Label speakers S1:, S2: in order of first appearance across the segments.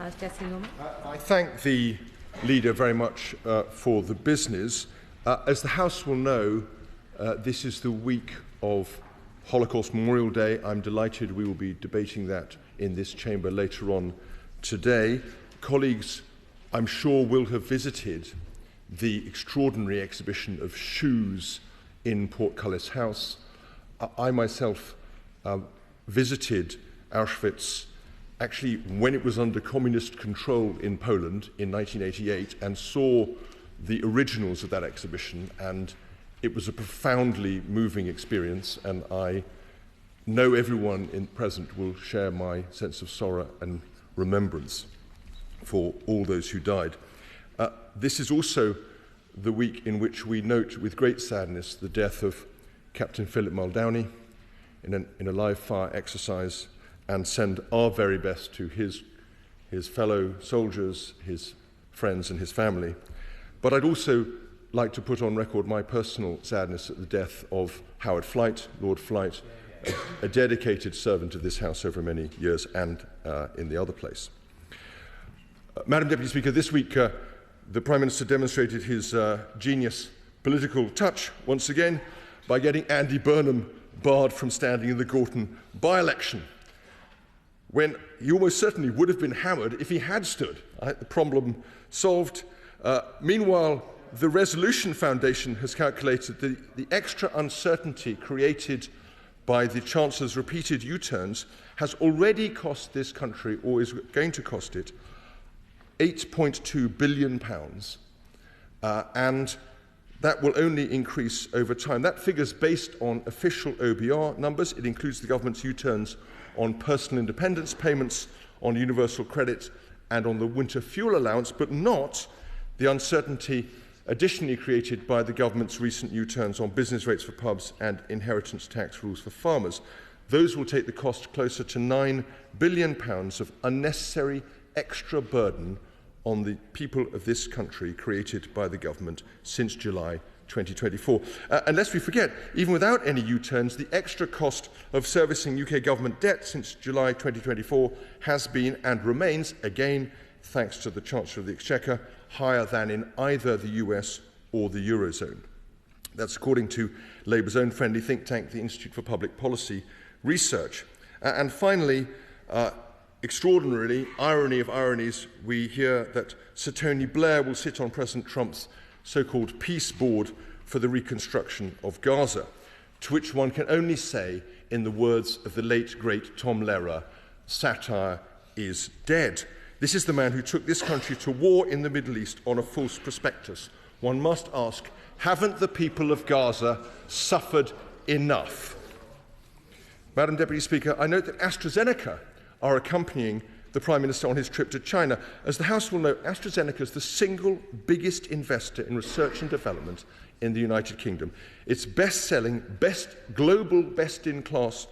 S1: I thank the leader very much for the business. As the House will know, this is the week of Holocaust Memorial Day. I'm delighted we will be debating that in this chamber later on today. Colleagues, I'm sure, will have visited the extraordinary exhibition of shoes in Portcullis House. I myself visited Auschwitz actually when it was under communist control in Poland in 1988 and saw the originals of that exhibition, and it was a profoundly moving experience, and I know everyone present will share my sense of sorrow and remembrance for all those who died. This is also the week in which we note with great sadness the death of Captain Philip Muldowney in a live fire exercise, and send our very best to his fellow soldiers, his friends and his family. But I'd also like to put on record my personal sadness at the death of Howard Flight, Lord Flight, a dedicated servant of this House over many years, and in the other place. Madam Deputy Speaker, this week the Prime Minister demonstrated his genius political touch once again by getting Andy Burnham barred from standing in the Gorton by-election, when he almost certainly would have been hammered if he had stood. The problem solved. Meanwhile, the Resolution Foundation has calculated that the extra uncertainty created by the Chancellor's repeated U-turns has already cost this country, or is going to cost it, £8.2 billion, and that will only increase over time. That figure's based on official OBR numbers. It includes the government's U-turns on personal independence payments, on universal credit, and on the winter fuel allowance, but not the uncertainty additionally created by the government's recent U-turns on business rates for pubs and inheritance tax rules for farmers. Those will take the cost closer to £9 billion of unnecessary extra burden on the people of this country created by the government since July 2024. And lest we forget, even without any U-turns, the extra cost of servicing UK government debt since July 2024 has been and remains, again, thanks to the Chancellor of the Exchequer, higher than in either the US or the eurozone. That's according to Labour's own friendly think tank, the Institute for Public Policy Research. And finally, extraordinarily, irony of ironies, we hear that Sir Tony Blair will sit on President Trump's so-called peace board for the reconstruction of Gaza, to which one can only say, in the words of the late, great Tom Lehrer, satire is dead. This is the man who took this country to war in the Middle East on a false prospectus. One must ask, haven't the people of Gaza suffered enough? Madam Deputy Speaker, I note that AstraZeneca are accompanying the Prime Minister on his trip to China. As the House will know, AstraZeneca is the single biggest investor in research and development in the United Kingdom. Its best-selling, global best-in-class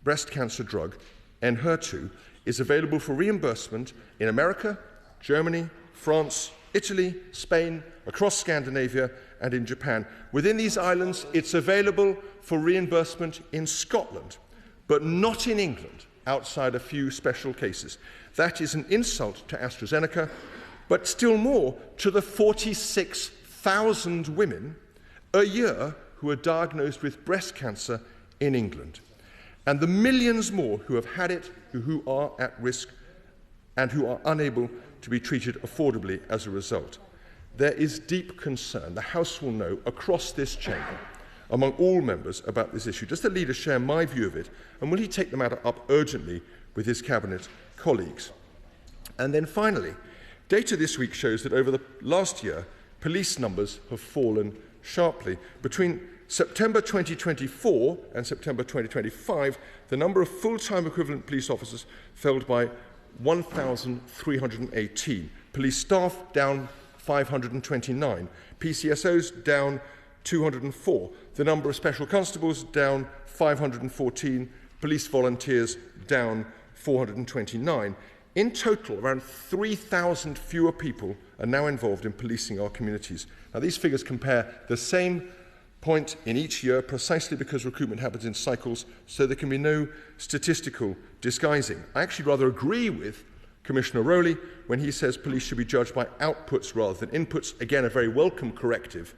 S1: breast cancer drug, Enhertu, is available for reimbursement in America, Germany, France, Italy, Spain, across Scandinavia, and in Japan. Within these islands, it's available for reimbursement in Scotland, but not in England, outside a few special cases. That is an insult to AstraZeneca, but still more to the 46,000 women a year who are diagnosed with breast cancer in England, and the millions more who have had it, who are at risk, and who are unable to be treated affordably as a result. There is deep concern, the House will know, across this chamber, among all members about this issue. Does the leader share my view of it, and will he take the matter up urgently with his cabinet colleagues? And then finally, data this week shows that over the last year, police numbers have fallen sharply. Between September 2024 and September 2025, the number of full-time equivalent police officers fell by 1,318. Police staff down 529. PCSOs down 204. The number of special constables down 514. Police volunteers down 429. In total, around 3,000 fewer people are now involved in policing our communities. Now, these figures compare the same point in each year precisely because recruitment happens in cycles, so there can be no statistical disguising. I actually rather agree with Commissioner Rowley when he says police should be judged by outputs rather than inputs. Again, a very welcome corrective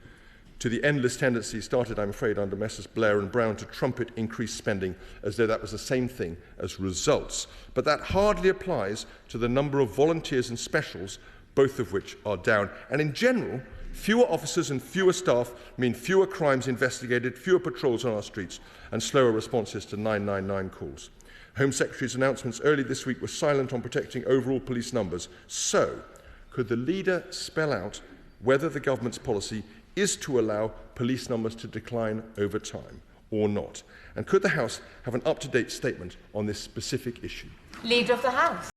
S1: to the endless tendency started, I'm afraid, under Messrs Blair and Brown to trumpet increased spending as though that was the same thing as results. But that hardly applies to the number of volunteers and specials, both of which are down. And in general, fewer officers and fewer staff mean fewer crimes investigated, fewer patrols on our streets, and slower responses to 999 calls. Home Secretary's announcements early this week were silent on protecting overall police numbers. So, could the leader spell out whether the government's policy is to allow police numbers to decline over time or not? And could the House have an up-to-date statement on this specific issue?
S2: Leader of the House.